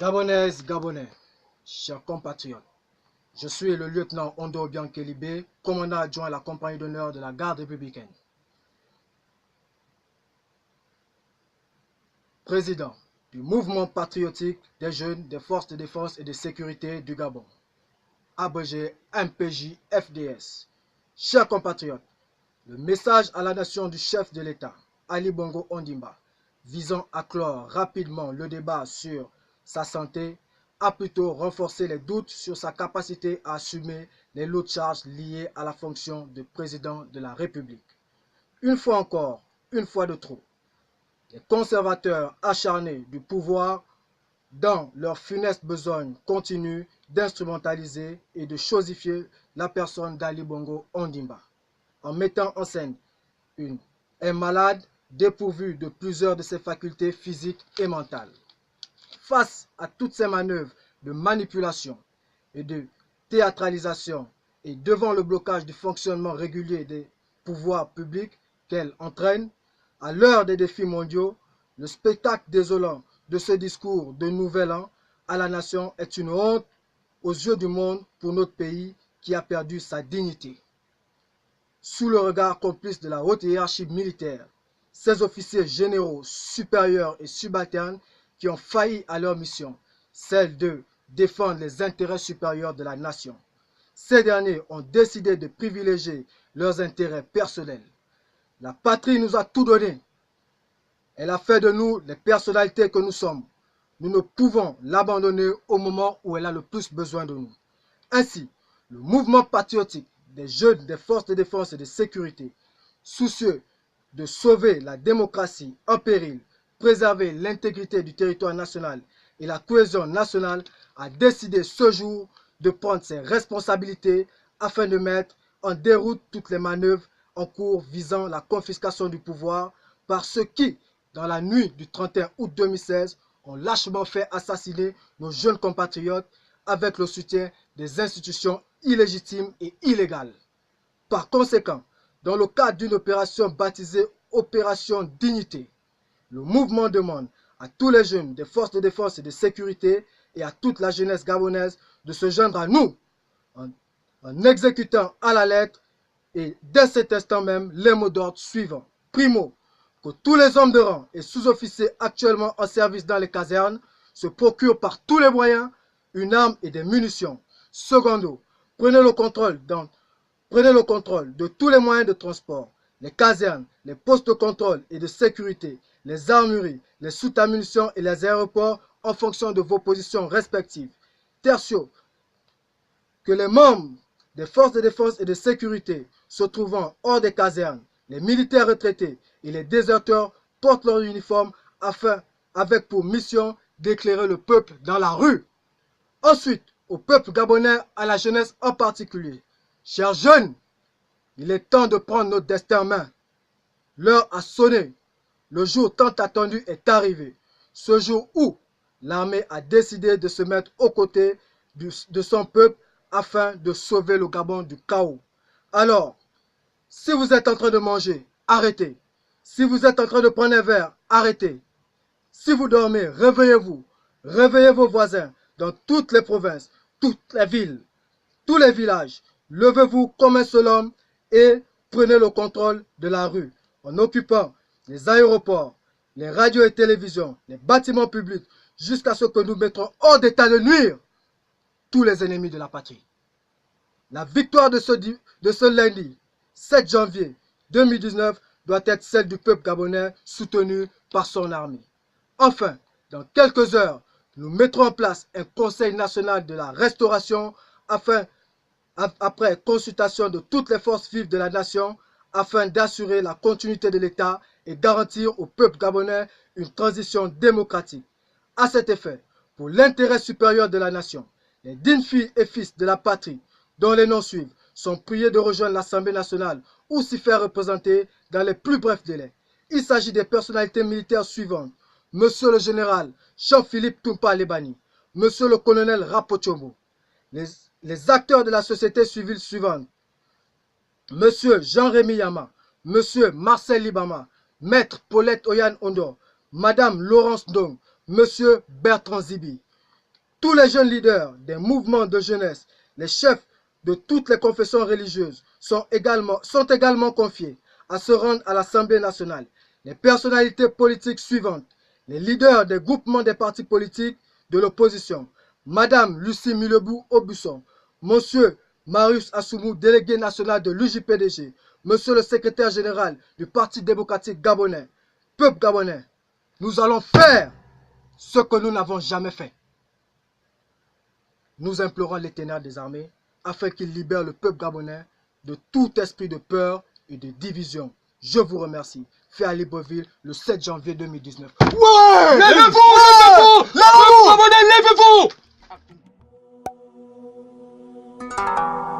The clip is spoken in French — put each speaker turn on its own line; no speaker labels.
Gabonaises, Gabonais, chers compatriotes, je suis le lieutenant Ondo Biankelibé, commandant adjoint à la compagnie d'honneur de la garde républicaine. Président du mouvement patriotique des jeunes des forces de défense et de sécurité du Gabon, abrégé MPJ-FDS. Chers compatriotes, le message à la nation du chef de l'État, Ali Bongo Ondimba, visant à clore rapidement le débat sur sa santé, a plutôt renforcé les doutes sur sa capacité à assumer les lourdes charges liées à la fonction de président de la République. Une fois encore, une fois de trop, les conservateurs acharnés du pouvoir, dans leur funeste besogne continue d'instrumentaliser et de chosifier la personne d'Ali Bongo Ondimba, en mettant en scène un malade dépourvu de plusieurs de ses facultés physiques et mentales. Face à toutes ces manœuvres de manipulation et de théâtralisation et devant le blocage du fonctionnement régulier des pouvoirs publics qu'elle entraîne, à l'heure des défis mondiaux, le spectacle désolant de ce discours de Nouvel An à la nation est une honte aux yeux du monde pour notre pays qui a perdu sa dignité. Sous le regard complice de la haute hiérarchie militaire, ces officiers généraux supérieurs et subalternes qui ont failli à leur mission, celle de défendre les intérêts supérieurs de la nation. Ces derniers ont décidé de privilégier leurs intérêts personnels. La patrie nous a tout donné. Elle a fait de nous les personnalités que nous sommes. Nous ne pouvons l'abandonner au moment où elle a le plus besoin de nous. Ainsi, le mouvement patriotique des jeunes des forces de défense et de sécurité, soucieux de sauver la démocratie en péril, préserver l'intégrité du territoire national et la cohésion nationale, a décidé ce jour de prendre ses responsabilités afin de mettre en déroute toutes les manœuvres en cours visant la confiscation du pouvoir par ceux qui, dans la nuit du 31 août 2016, ont lâchement fait assassiner nos jeunes compatriotes avec le soutien des institutions illégitimes et illégales. Par conséquent, dans le cadre d'une opération baptisée Opération Dignité, le mouvement demande à tous les jeunes des forces de défense et de sécurité et à toute la jeunesse gabonaise de se joindre à nous en exécutant à la lettre et dès cet instant même les mots d'ordre suivants. Primo, que tous les hommes de rang et sous-officiers actuellement en service dans les casernes se procurent par tous les moyens une arme et des munitions. Secondo, prenez le contrôle de tous les moyens de transport, les casernes, les postes de contrôle et de sécurité, les armureries, les soutes à munitions et les aéroports en fonction de vos positions respectives. Tertio, que les membres des forces de défense et de sécurité se trouvant hors des casernes, les militaires retraités et les déserteurs portent leur uniforme avec pour mission d'éclairer le peuple dans la rue. Ensuite, au peuple gabonais, à la jeunesse en particulier. Chers jeunes, il est temps de prendre notre destin en main. L'heure a sonné. Le jour tant attendu est arrivé. Ce jour où l'armée a décidé de se mettre aux côtés de son peuple afin de sauver le Gabon du chaos. Alors, si vous êtes en train de manger, arrêtez. Si vous êtes en train de prendre un verre, arrêtez. Si vous dormez, réveillez-vous. Réveillez vos voisins dans toutes les provinces, toutes les villes, tous les villages. Levez-vous comme un seul homme et prenez le contrôle de la rue en occupant les aéroports, les radios et télévisions, les bâtiments publics, jusqu'à ce que nous mettrons hors d'état de nuire tous les ennemis de la patrie. La victoire de ce lundi 7 janvier 2019 doit être celle du peuple gabonais soutenu par son armée. Enfin, dans quelques heures, nous mettrons en place un Conseil national de la restauration après consultation de toutes les forces vives de la nation afin d'assurer la continuité de l'État et garantir au peuple gabonais une transition démocratique. À cet effet, pour l'intérêt supérieur de la nation, les dignes filles et fils de la patrie, dont les noms suivent, sont priés de rejoindre l'Assemblée nationale ou s'y faire représenter dans les plus brefs délais. Il s'agit des personnalités militaires suivantes. Monsieur le général Jean-Philippe Toumpa Lebani, Monsieur le colonel Rapochombo, les acteurs de la société civile suivante, Monsieur Jean-Rémy Yama, Monsieur Marcel Libama, Maître Paulette Oyan Ondo, Madame Laurence Dong, Monsieur Bertrand Zibi. Tous les jeunes leaders des mouvements de jeunesse, les chefs de toutes les confessions religieuses sont également confiés à se rendre à l'Assemblée nationale. Les personnalités politiques suivantes, les leaders des groupements des partis politiques de l'opposition, Madame Lucie Milebou-Aubusson, Monsieur Marius Assoumou, délégué national de l'UJPDG, Monsieur le secrétaire général du Parti démocratique gabonais, peuple gabonais, nous allons faire ce que nous n'avons jamais fait. Nous implorons l'Éternel des armées afin qu'il libère le peuple gabonais de tout esprit de peur et de division. Je vous remercie. Fait à Libreville le 7 janvier 2019.
Ouais! Levez-vous! Levez-vous! Levez-vous!